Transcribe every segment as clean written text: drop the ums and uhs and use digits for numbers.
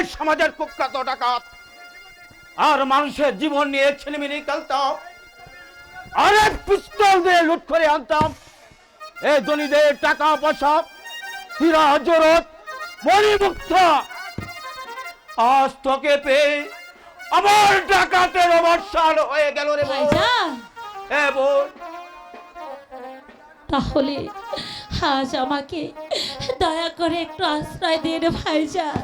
এই সমাজের কুখ্যাত ডাকাত, আর মানুষের জীবন নিয়ে ছেলেমেয়ে খেলতাম, আরে পিস্তল দিয়ে লুট করে আনতাম এই ধনীদের টাকা পয়সা, হীরা জরত, মণিমুক্ত। আজ তোকে পেয়ে আমার ডাকাতের অবসান হয়ে গেল রে ভাইজান। বোন। তাহলে আজ আমাকে দয়া করে একটু আশ্রয় দিন ভাইজান।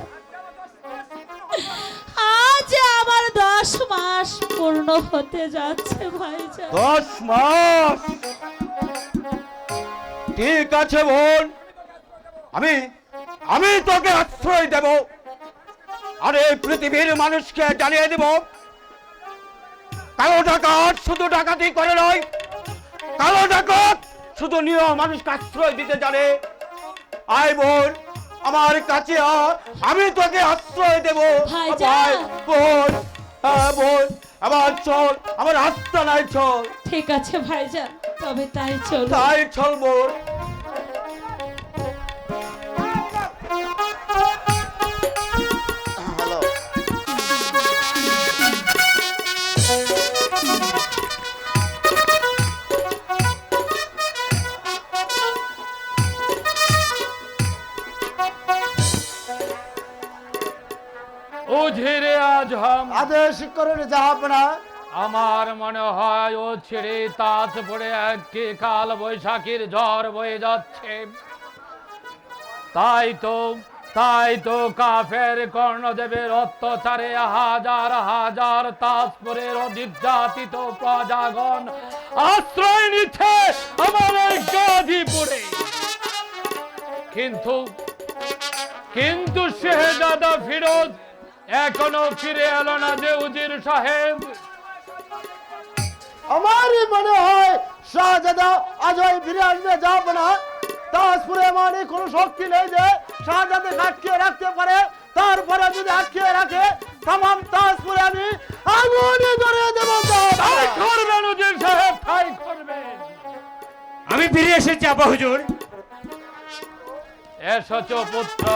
আজ আমার 10 মাস পূর্ণ হতে যাচ্ছে ভাইজান। 10 মাস? ঠিক আছে বোন, আমি তোকে আশ্রয় দেব, আর এই পৃথিবীর মানুষকে জানিয়ে দেব কালো ডাকাত শুধু ডাকাতি করে নয়, কালো ডাকাত শুধু নিয়ম মানুষকে আশ্রয় দিতে জানে। আয় বোন, আমার কাছে আমি তোকে আশ্রয় দেব। ভাইজান। বোন, বোন, আমার চল, আমার রাস্তা নাই, চল। ঠিক আছে ভাইজান, তবে তাই চল। তাই চল বোন। ওঝিরে আজম, আদেশ করুন জাহাপনা। আমার মনে হয় ও ছেড়ে তাজ পড়ে একটি কাল বৈশাখীর ঝড় বয়ে যাচ্ছে। তাই তো কাফের কর্ণদেবের অত্যাচারে হাজার হাজার তাজপুরের নির্যাতিত প্রজাগণ আশ্রয় নিচ্ছে আমাদের গাজীপুরে। কিন্তু শেহজাদা ফিরোজ এখনো ফিরে এলো না যে উজির সাহেব। আমারই মনে হয় শাহজাদা আজই ফিরে আসবে জাহাপনা। তাজপুরে মানে কোনো শক্তি নেই যে শাহজাদা আটকে রাখতে পারে। তারপরে যদি আটকে রাখে তামাম তাজপুরে আমি আগুনে ধরিয়ে দেব। তাই করবেন উজির সাহেব, তাই করবেন। আমি ফিরে এসেছি আব্বা হুজুর। এসেছো পুত্র,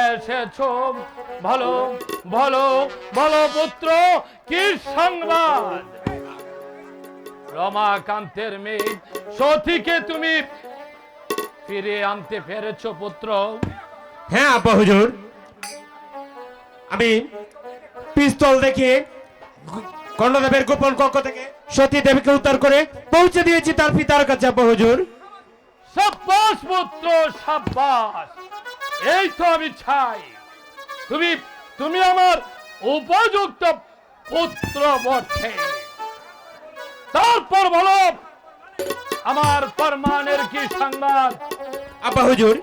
এসেছো। ভালো ভালো ভালো পুত্র, কি সংবাদ? রমাকান্তের মেয়ে সতীকে তুমি ফিরে আনতে পেরেছো পুত্র? হ্যাঁ আব্বা হুজুর, আমি পিস্তল দেখে কর্ণদেবের গোপন কক্ষ থেকে সতী দেবীকে উদ্ধার করে পৌঁছে দিয়েছি তার পিতার কাছে আব্বা হুজুর। সাব্বাস পুত্র, সাব্বাস। এই তো আমি চাই, তুমি আমার উপযুক্ত পুত্র বটে। তারপর বলো আমার ফরমানের কি সংবাদ? আব্বা হুজুর,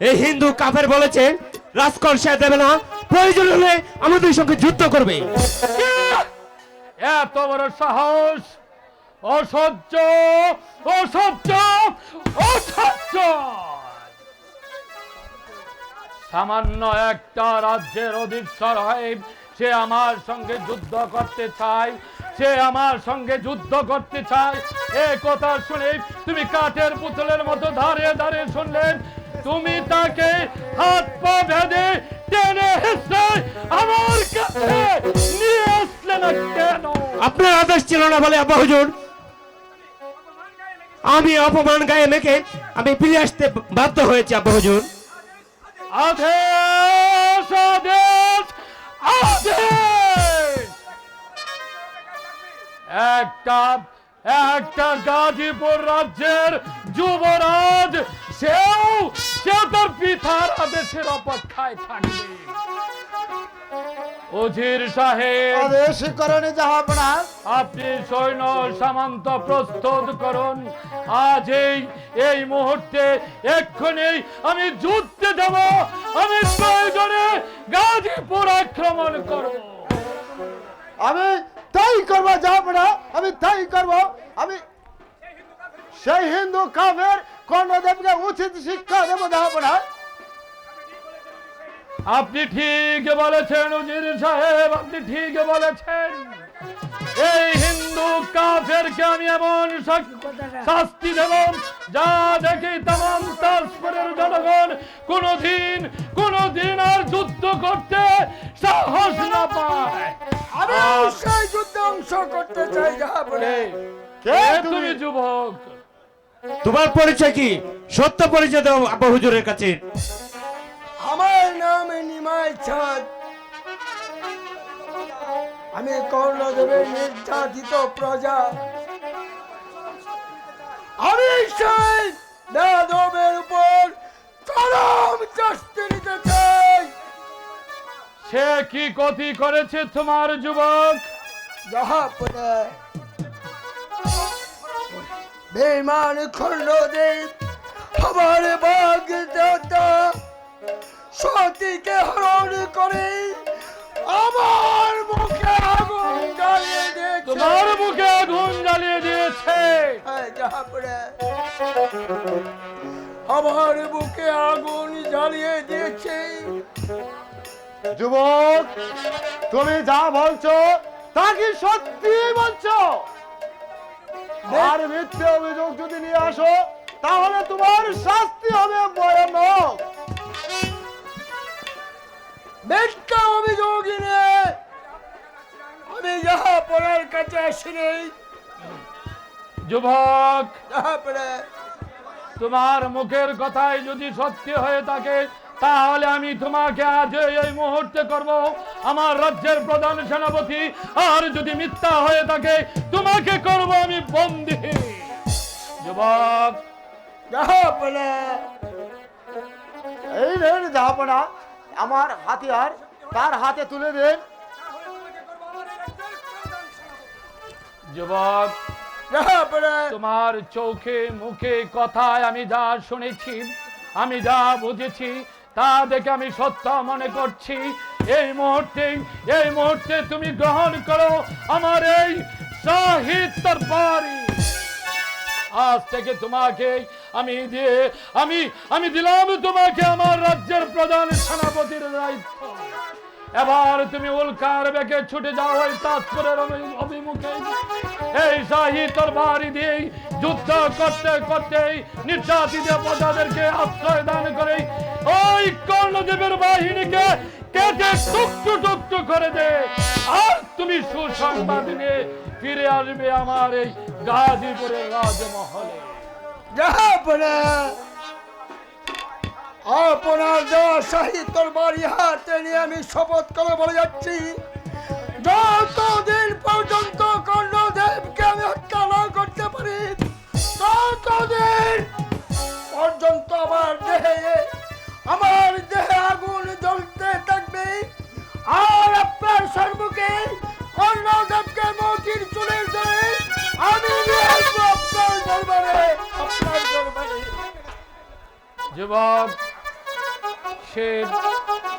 এই হিন্দু কাফের বলেছে রাজকর সে দেবে না, প্রয়োজন হলে আমাদের সঙ্গে যুদ্ধ করবে। এত বড় সাহস! অসহ্য, অসহ্য, অসহ্য! সামান্য একটা রাজ্যের অধীশ্বর হয়ে সে আমার সঙ্গে যুদ্ধ করতে চায়, সে আমার সঙ্গে যুদ্ধ করতে চায়। এ কথা শুনে তুমি কাঠের পুতুলের মতো দাঁড়িয়ে দাঁড়িয়ে শুনলেন। তুমি তাকে হাত পা বেঁধে টেনে হেসে আমার কাছে নিয়ে আসলে না কেন? আপনার আদেশ ছিল না বলে আব্বা হুজুর আমি অপমান গায়ে মেখে আমি ফিরে আসতে বাধ্য হয়েছি আব্বা হুজুর। আদেশ, আদেশ, আদেশ! একটা গাজীপুর রাজ্যের যুবরাজ সে তার পিতার আদেশের অপেক্ষায় থাকবে। উজির সাহেব, আদেশ করুন জাহাপনা। আপনি সৈন্য সামন্ত প্রস্তুত করুন। আজ এই মুহূর্তে এক্ষুনি আমি যুদ্ধে যাব। আমি প্রয়োজনে গাজীপুর আক্রমণ করব। আমি তাই করবো জাহাপনা, আমি তাই করবো। আমি সেই হিন্দু কাফের কর্ণদেবকে উচিত শিক্ষা দেবো জাহাপনা। আপনি ঠিক বলেছেন উজির সাহেব, আপনি ঠিক বলেছেন। এই হিন্দু কাফেরকে আমি এমন শাস্তি দেব যা দেখি তাম তাজপুরের জনগণ কোনোদিন আর যুদ্ধ করতে সাহস না পায়। আমি সেই যুদ্ধে অংশ করতে চাই জাহাপনা। কে তুমি যুবক, তোমার পরিচয় কি? সত্য পরিচয় দাও আব্বা হুজুরের কাছে। আমার নাম নিমাই চাঁদ। আমি কর্ণদেবের নির্যাতিত প্রজা। আমি সেই বেদবের উপর চরম শাস্তি নিতে চাই। সে কি ক্ষতি করেছে তোমার যুবক? জাহাপনা, বেঈমান খণ্ডদেব আমার বাগদাদা সতীকে হরণ করে আমার মুখে আগুন জ্বালিয়ে দিয়েছে। তোমার মুখে আগুন জ্বালিয়ে দিয়েছে। হ্যাঁ, জাহাপনা, আমার বুকে আগুন জ্বালিয়ে দিয়েছে। যুবক, তুমি যা বলছো তা কি সত্যি বলছো? আর মিথ্যে অভিযোগ যদি নিয়ে আসো তাহলে তোমার শাস্তি হবে ভয়ানক। মিথ্যা অভিযোগ নিয়ে আমি জাহাপনার কাছে আসিনি। যুবক, জাহাপনা, তোমার মুখের কথাই যদি সত্যি হয়ে থাকে তাহলে আমি তোমাকে আজ এই মুহূর্তে করব আমার রাজ্যের প্রধান সেনাপতি। আর যদি মিথ্যা হয়ে থাকে তোমাকে করব আমি বন্দী। যুবক, জাহাপনা, এই নেন জাহাপনা, আমার হাতিয়ার তার হাতে তুলে দেন। যুবক, জাহাপনা, তোমার চোখে মুখে কথায় আমি যা শুনেছি, আমি যা বুঝেছি তা দেখে আমি সত্য মনে করছি। এই মুহূর্তে তুমি গ্রহণ করো আমার এই শাহী তরবারি। আজ থেকে তোমাকে আমি দিলাম তোমাকে আমার রাজ্যের প্রধান সেনাপতির দায়িত্ব। এবার তুমি উল্কার বেগে ছুটে যাও ওই তাজপুরের অভিমুখে। এই শাহী তরবারি দিয়ে যুদ্ধ করতে করতে নির্যাতিত প্রজাদেরকে আশ্রয় দান করে ওই কর্ণদেবের বাহিনীকে কেটে টুকটু করে দে। আর তুমি সুসংবাদ নিয়ে ফিরে আসবে আমার এই গাজীপুরের রাজমহলে। জাহাপনা, আপনার দেওয়া শাহী তরবারি হাতে নিয়ে আমি শপথ করে বলে যাচ্ছি, যতদিন পর্যন্ত কর্ণদেবকে আমি হত্যা না করতে পারি ততদিন পর্যন্ত আমার দেহে আগুন জ্বলতে থাকবে। আর আপনার সম্মুখে কর্ণদেবকে মতির চুলের ধরে আমি নিয়ে আসবো আপনার দরবারে। যুবক,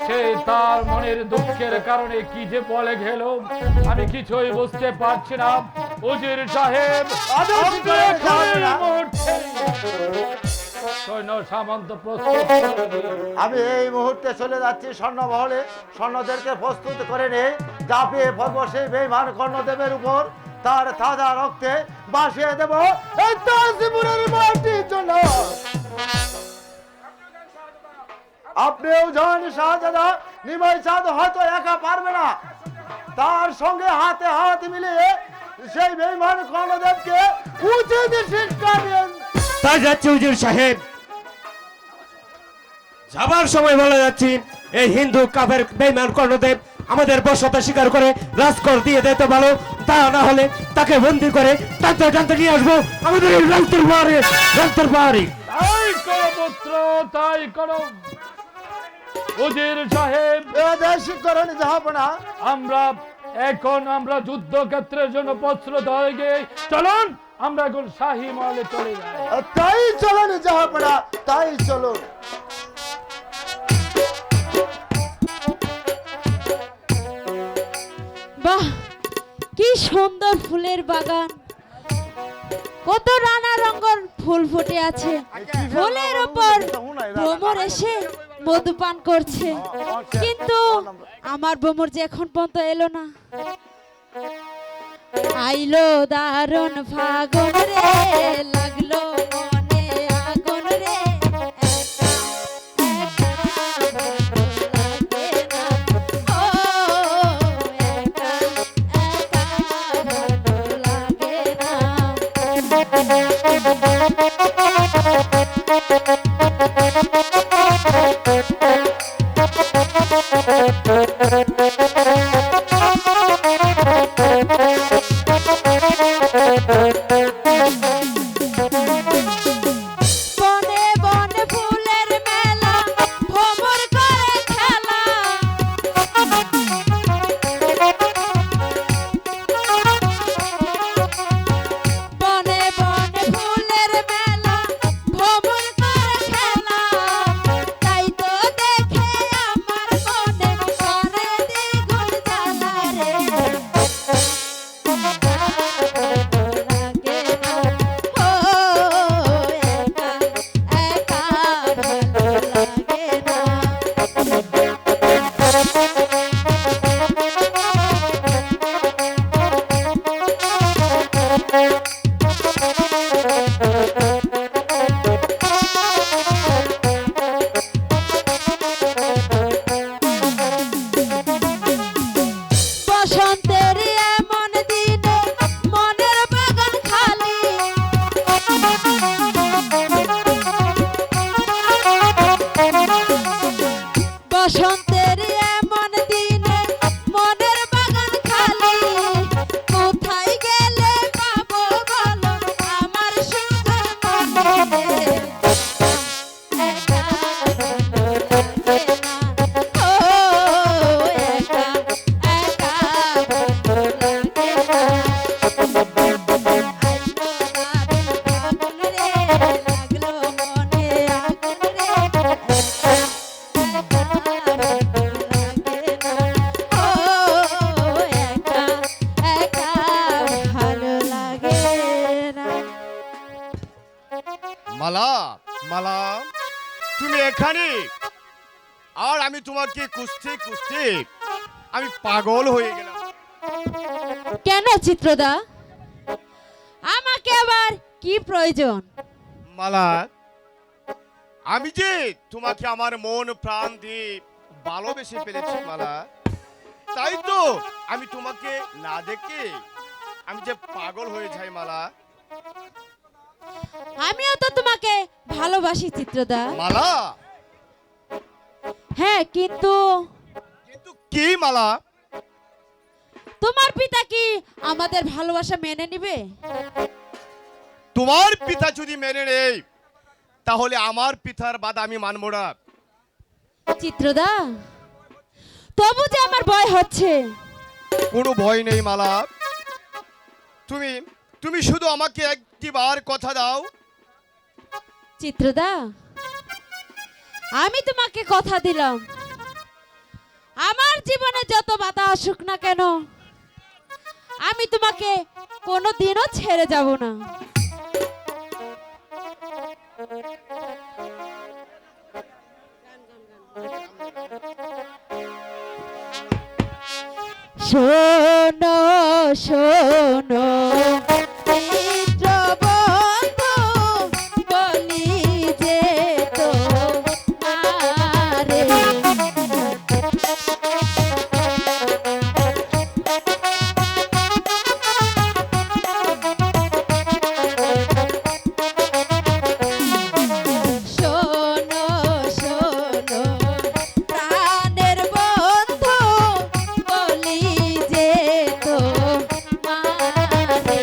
সে তার মনের দুঃখের কারণে কি যে বলে গেল আমি কিছুই বুঝতে পারছি না। উজির সাহেব, সৈন্য সামন্ত প্রস্তুত করে দিন। আমি এই মুহূর্তে চলে যাচ্ছি স্বর্ণমহলে। স্বর্ণদেরকে প্রস্তুত করে নিয়ে ঝাঁপিয়ে পড়বো সেই বেঈমান কর্ণদেবের উপর। তার তাজা রক্তে বাসিয়ে দেব এই তাজপুরের মাটির জন্য। আপনিও যান শাহজাদা, নিমাই চাঁদ হয়তো একা পারবে না, তার সঙ্গে হাতে হাত মিলিয়ে সেই বেঈমান কর্ণদেবকে উচিত শিক্ষা দেন। তাই যাচ্ছে হুজুর সাহেব। যাবার সময় বলা যাচ্ছে এই হিন্দু কাফের বেঈমান কর্ণদেব আমাদের বশ্যতা স্বীকার করে রাজকর দিয়ে দিতে ভালো, তা না হলে তাকে বন্দি করে টানতে নিয়ে আসবো আমাদের এই রাজতর পাহাড়ি। তাই করো পুত্র, তাই করো। উজির সাহেব, করেন জাহাপনা। আমরা যুদ্ধক্ষেত্রের জন্য প্রস্তুত হয়ে গিয়ে চলুন আমরা এখন শাহী মহলে চলে যাই। তাই চলুন জাহাপনা, তাই চলুন। বাহ, কি সুন্দর ফুলের বাগান, কত নানা রঙের ফুল ফুটে আছে। ফুলের উপর ভ্রমর এসে মধুপান করছে, কিন্তু আমার ভ্রমর যে এখন পর্যন্ত এলো না। আইলো দারুণ ফাগুন রে, লাগলো মনে আগুন রে, একা একা ভালো লাগে না, ও একা একা ভালো লাগে না। বনে বনে ফুলের মেলা, ভ্রমর করে খেলা, বনে বনে ফুলের মেলা, ভ্রমর করে খেলা, তাই তো দেখে আমার মনে করে দ্বিগুণ জ্বালা রে, লাগে না, ও একা একা ভালো লাগে না। বসন্তের এমন দিনে মনের বাগান খালি, বসন্তের এমন দিনে মনের বাগান খালি, কোথায় গেলে পাবো বলো আমার সুন্দর মনে, একা ভালো লাগে না, ও একা একা ভালো লাগে না। আইলো দারুণ ফাগুন রে, লাগলো মনে আগুন রে, একা ভালো লাগে না, ও একা একা ভালো লাগে না। মালা, মালা, তুমি এখানে? আর আমি তোমাকে খুঁজতে খুঁজতে আমি পাগল হয়ে গেলাম। কেন চিত্রদা, আমাকে আবার কি প্রয়োজন? মালা, আমি যে তোমাকে আমার মন প্রাণ দিয়ে ভালোবেসে ফেলেছি মালা, তাই তো আমি তোমাকে না দেখে আমি যে পাগল হয়ে যাই মালা। আমিও তো তোমাকে ভালোবাসি চিত্রদা। মালা, হ্যাঁ, কিন্তু কিন্তু কি মালা? তোমার পিতা কি আমাদের ভালোবাসা মেনে নিবে? তোমার পিতা যদি মেনে নেয় তাহলে আমার পিতার বাধা আমি মানব না। চিত্রদা, তবু যে আমার ভয় হচ্ছে। কোনো ভয় নেই মালা, তুমি তুমি শুধু আমাকে একটিবার কথা দাও। চিত্রদা, আমি তোমাকে কথা দিলাম, আমার জীবনে যত বাধা আসুক না কেন আমি তোমাকে কোনোদিনও ছেড়ে যাব না। শোনো শোনো মিত্র বন্ধু, বলি যে তোমারে শোনো শোনো প্রাণের বন্ধু, বলি যে তোমারে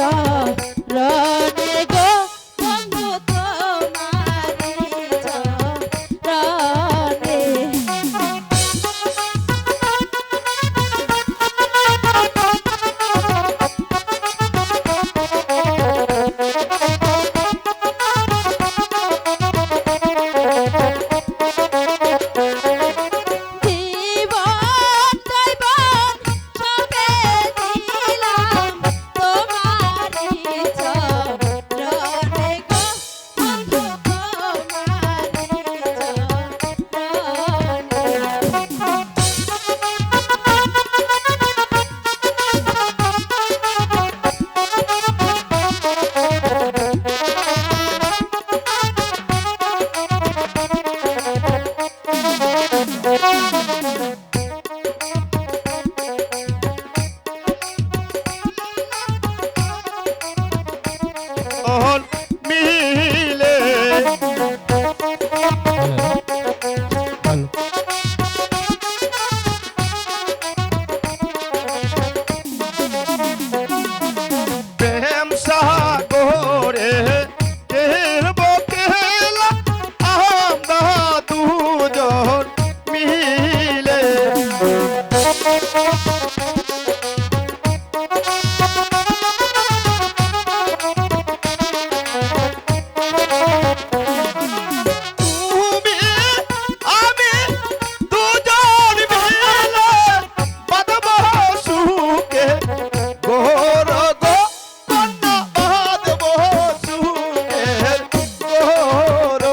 চরণে গো বন্ধু তোমারি চরণে। জীবন দৈবন সবে দিলাম তোমারি চরণে গো বন্ধু তোমারি চরণে। অহন মিলে প্রেম সাগরে কেহব কেলা আমরা দুজন মিলে তুমি আমি দুজন মিলে বাঁধব সুখে গোর গো কন্যা বাঁধব সুখে গোর।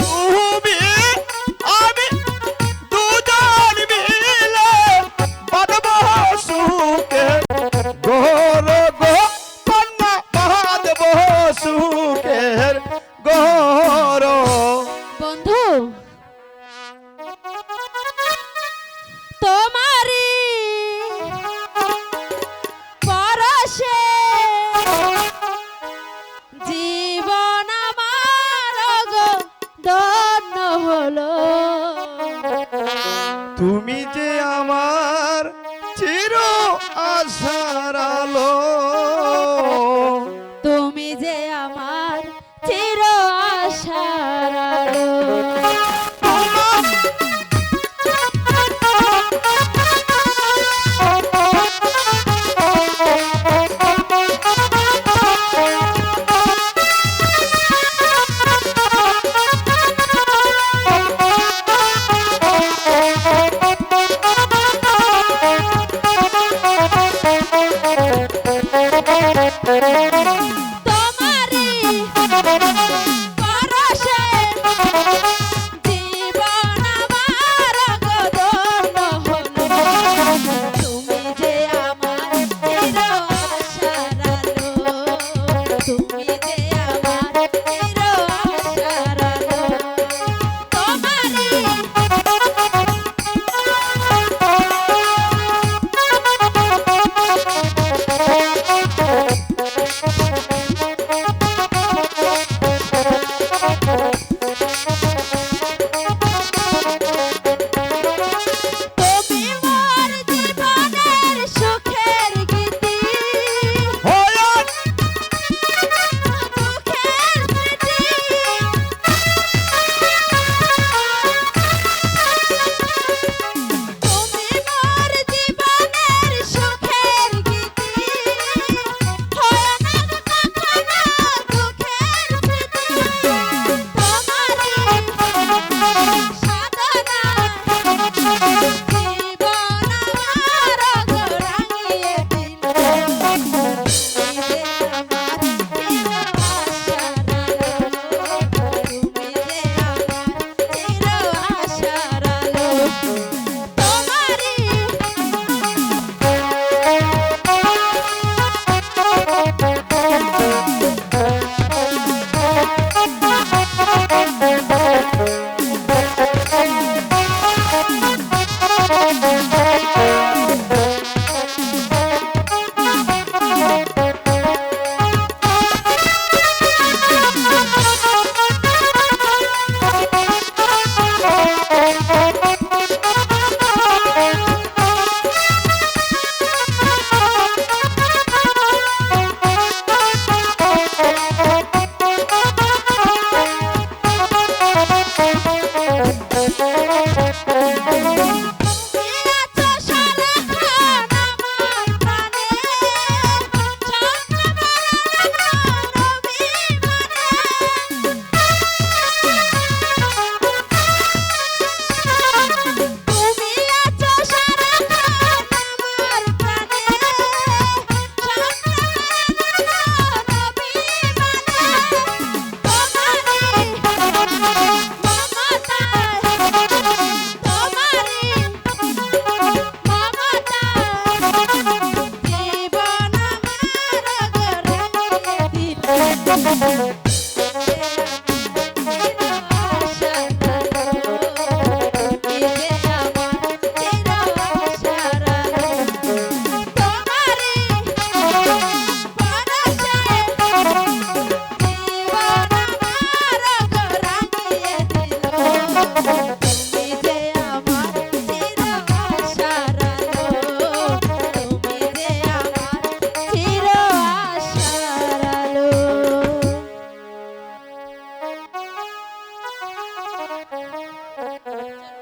তুমি আমি দুজন মিলে বাঁধব সুখে গোর গো কন্যা বাঁধব সুখের গোর। বন্ধু তোমারি পরশে জীবন আমার গো ধন্য হলো। তুমি যে আমার চির আশার আলো, তুমি যে আমার চির আশার আলো। তোমারি পরশে জীবন আমার গো ধন্য হলো। তুমি যে আমার চির আশার আলো, তুমি যে আমার চির আশার আলো। তোমারি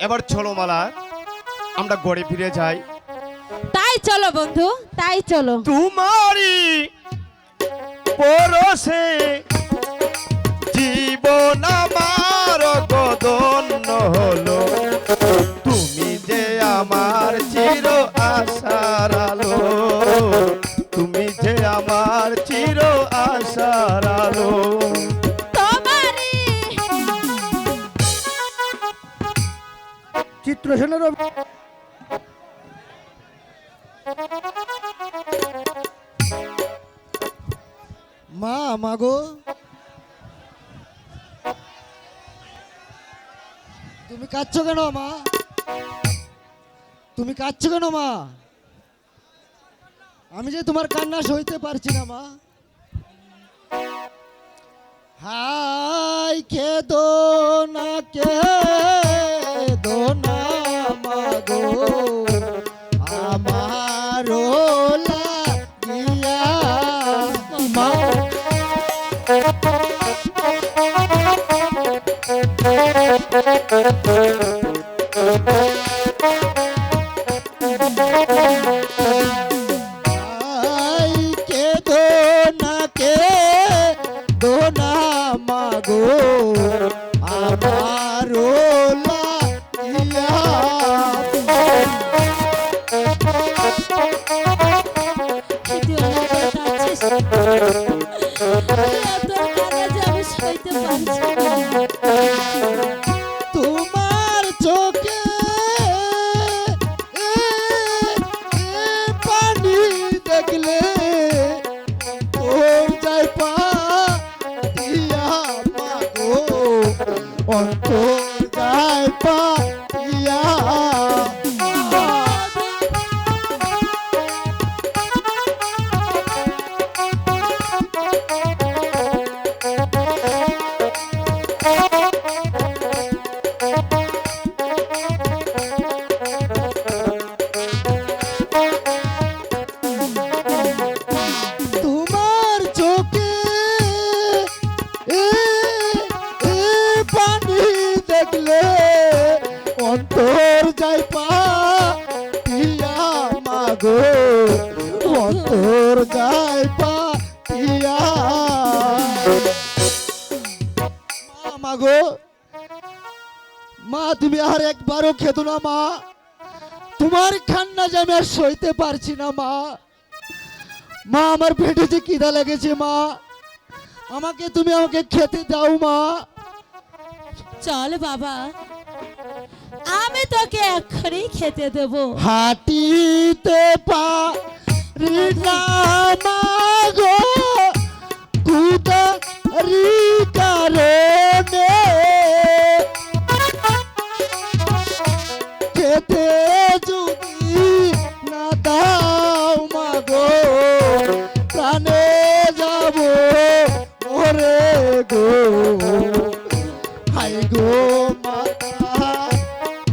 এবার চলো মালা, আমরা গড়ে ফিরে যাই। তাই চলো বন্ধু, তাই চলো। তোমারি পরশে জীবন আমার গদন্য হলো, তুমি যে আমার চির আশার আলো, তুমি যে আমার চির আশার আলো। তোমারই চিত্রসেনের মা, মাগো তুমি কাঁদছো কেন মা? তুমি কাঁদছো কেন মা? আমি যে তোমার কান্না সইতে পারছি না মা। হাই খেদো না, খেদো না মাগো, আমারো লাগিয়া মা। আই খেদো না, খেদো না মাগো, আমারো লাগিয়া। তুই অনেক করে কাঁদছিস। তোর কান্না যে আমি সইতে পারছি না। তোমার চোখে পানি দেখলে তোর যায় পা দিয়া মাগো, অন্তর যায় পা দিয়া। তোমার চোখে পানি দেখলে অন্তর যাই পা পিয়া মাগো, অন্তর যাই পা পিয়া। মা, মাগো মা, তুমি আর একবারও খেদো না মা। তোমার কান্না যে আমি আর সইতে পারছি না মা। মা, আমার পেটে যে খিদা লেগেছে মা, আমাকে খেতে দাও মা। চল বাবা, আমি তোকে এক্ষুনি খেতে দেব। হাঁটিতে পারি না মাগো, কুদারি কারণে, খেতে যদি না দাও মাগো, প্রাণে যাব ওরে গো। হাই গো মাতা,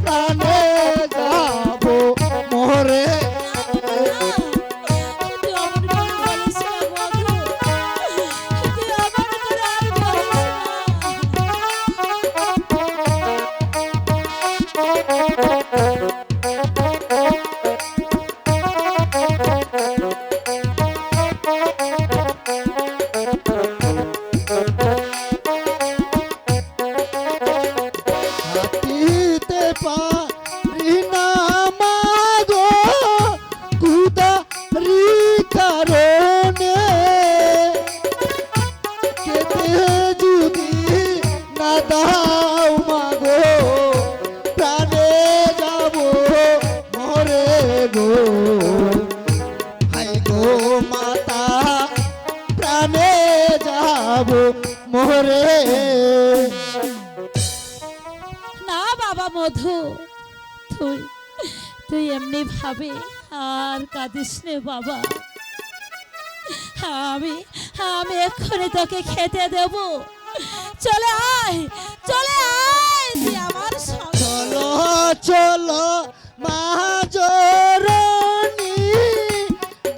প্রাণে যাব মোরে। তুই অমন করে বলিস না বন্ধু, তুই অমন করে আর বলিস না। যাব মোরে। না বাবা মধু, তুই তুই এমনি ভাবে আর কাঁদিস নে বাবা। আমি আমি এক্ষুনি তোকে খেতে দেব। চলে আয়, চলে আয় তুই আমার সঙ্গে। চলো চলো মহাজরণী,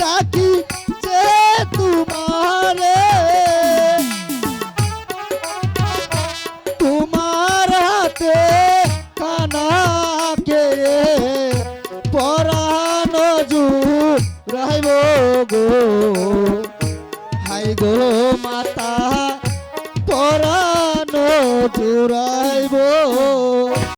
ডাকি যে তোমারে, তোমার হাতে খানাকে পরাণ জুড়াইব গো, হাই গো মাতা পরাণ জুড়াই